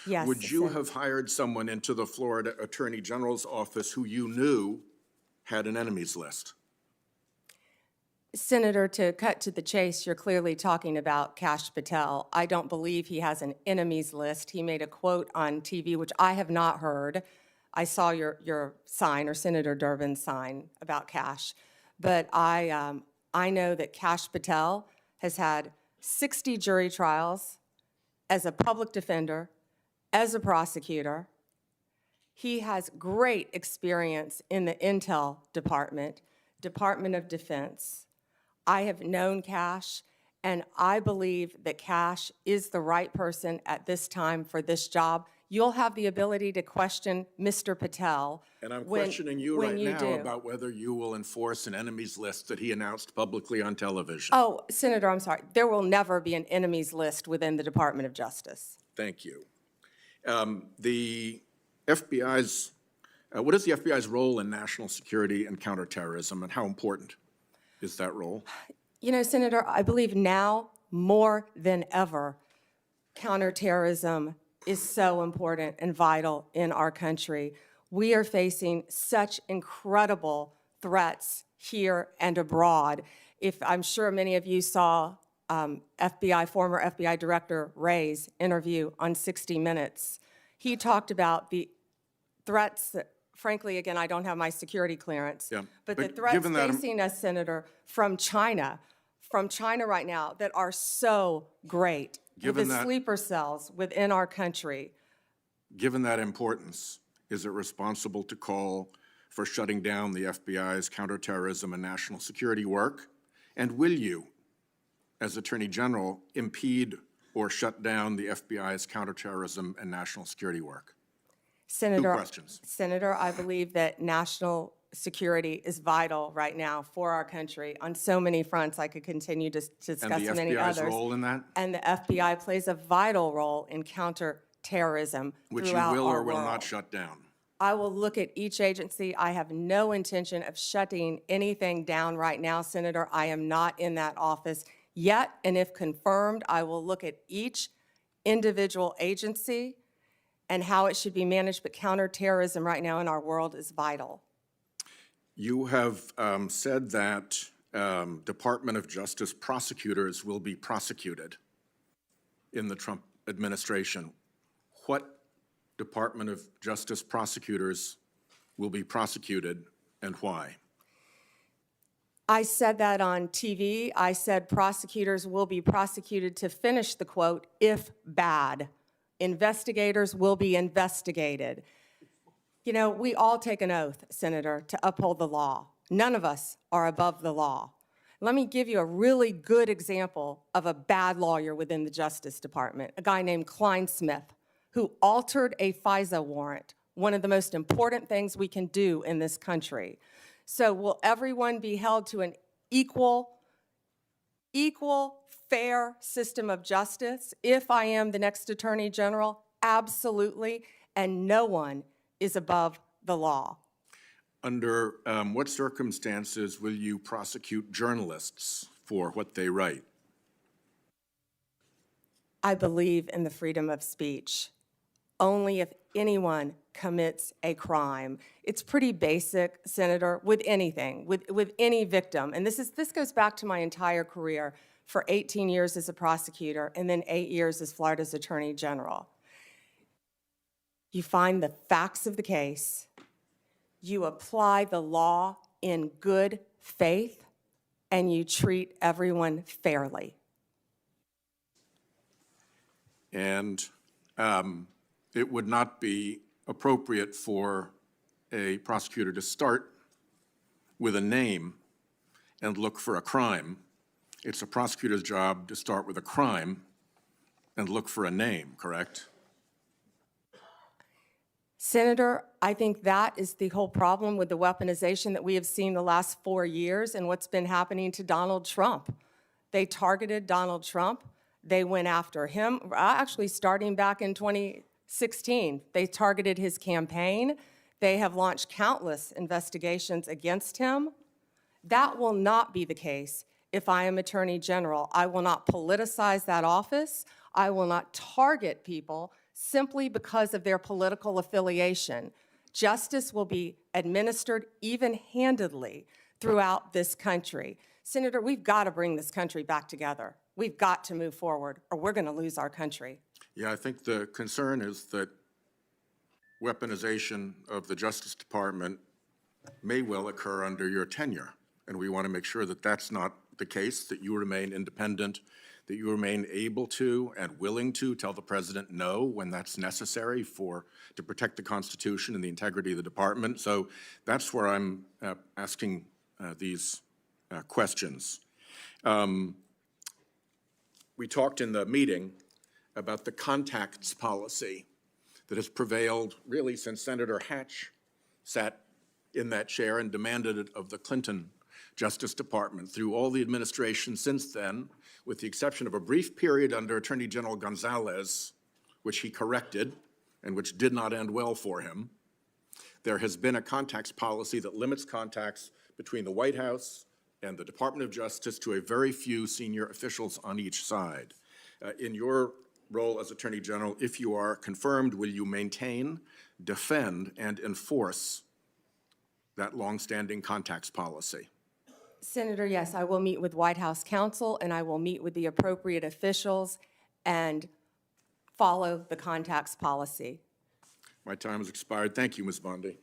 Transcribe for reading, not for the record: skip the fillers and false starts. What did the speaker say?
Yes. Would you have hired someone into the Florida Attorney General's office who you knew had an enemies list? Senator, to cut to the chase, you're clearly talking about Kash Patel. I don't believe he has an enemies list. He made a quote on TV, which I have not heard. I saw your sign, or Senator Durbin's sign about Kash. But I know that Kash Patel has had 60 jury trials as a public defender, as a prosecutor. He has great experience in the Intel Department, Department of Defense. I have known Kash, and I believe that Kash is the right person at this time for this job. You'll have the ability to question Mr. Patel. And I'm questioning you right now do. about whether you will enforce an enemies list that he announced publicly on television. Oh, Senator, I'm sorry. There will never be an enemies list within the Department of Justice. Thank you. The FBI's, what is the FBI's role in national security and counterterrorism, and how important is that role? You know, Senator, I believe now more than ever, counterterrorism is so important and vital in our country. We are facing such incredible threats here and abroad. I'm sure many of you saw former FBI Director Wray's interview on 60 Minutes. He talked about the threats that, frankly, again, I don't have my security clearance, but the threats facing us, Senator, from China right now that are so great, with the sleeper cells within our country. Given that importance, is it responsible to call for shutting down the FBI's counterterrorism and national security work? And will you, as Attorney General, impede or shut down the FBI's counterterrorism and national security work? Senator, 2 questions. Senator, I believe that national security is vital right now for our country on so many fronts. I could continue to discuss many others. And the FBI's role in that? And the FBI plays a vital role in counterterrorism which you throughout will our or will world. not shut down. I will look at each agency. I have no intention of shutting anything down right now, Senator. I am not in that office yet, and if confirmed, I will look at each individual agency and how it should be managed, but counterterrorism right now in our world is vital. You have said that Department of Justice prosecutors will be prosecuted in the Trump administration. What Department of Justice prosecutors will be prosecuted and why? I said that on TV. I said prosecutors will be prosecuted, to finish the quote, if bad. Investigators will be investigated. You know, we all take an oath, Senator, to uphold the law. None of us are above the law. Let me give you a really good example of a bad lawyer within the Justice Department, a guy named Klein Smith, who altered a FISA warrant, one of the most important things we can do in this country. So will everyone be held to an equal, fair system of justice if I am the next Attorney General? Absolutely, and no one is above the law. Under what circumstances will you prosecute journalists for what they write? I believe in the freedom of speech. Only if anyone commits a crime. It's pretty basic, Senator, with anything, with any victim. And this goes back to my entire career for 18 years as a prosecutor and then 8 years as Florida's Attorney General. You find the facts of the case, you apply the law in good faith, and you treat everyone fairly. And it would not be appropriate for a prosecutor to start with a name and look for a crime. It's a prosecutor's job to start with a crime and look for a name, correct? Senator, I think that is the whole problem with the weaponization that we have seen the last 4 years and what's been happening to Donald Trump. They targeted Donald Trump. They went after him, actually starting back in 2016. They targeted his campaign. They have launched countless investigations against him. That will not be the case if I am Attorney General. I will not politicize that office. I will not target people simply because of their political affiliation. Justice will be administered even-handedly throughout this country. Senator, we've got to bring this country back together. We've got to move forward, or we're going to lose our country. Yeah, I think the concern is that weaponization of the Justice Department may well occur under your tenure. And we want to make sure that that's not the case, that you remain independent, that you remain able to and willing to tell the president no when that's necessary to protect the Constitution and the integrity of the department. So that's where I'm asking these questions. We talked in the meeting about the contacts policy that has prevailed really since Senator Hatch sat in that chair and demanded it of the Clinton Justice Department through all the administration since then, with the exception of a brief period under Attorney General Gonzalez, which he corrected and which did not end well for him. There has been a contacts policy that limits contacts between the White House and the Department of Justice to a very few senior officials on each side. In your role as Attorney General, if you are confirmed, will you maintain, defend, and enforce that longstanding contacts policy? Senator, yes, I will meet with White House counsel, and I will meet with the appropriate officials and follow the contacts policy. My time has expired. Thank you, Ms. Bondi.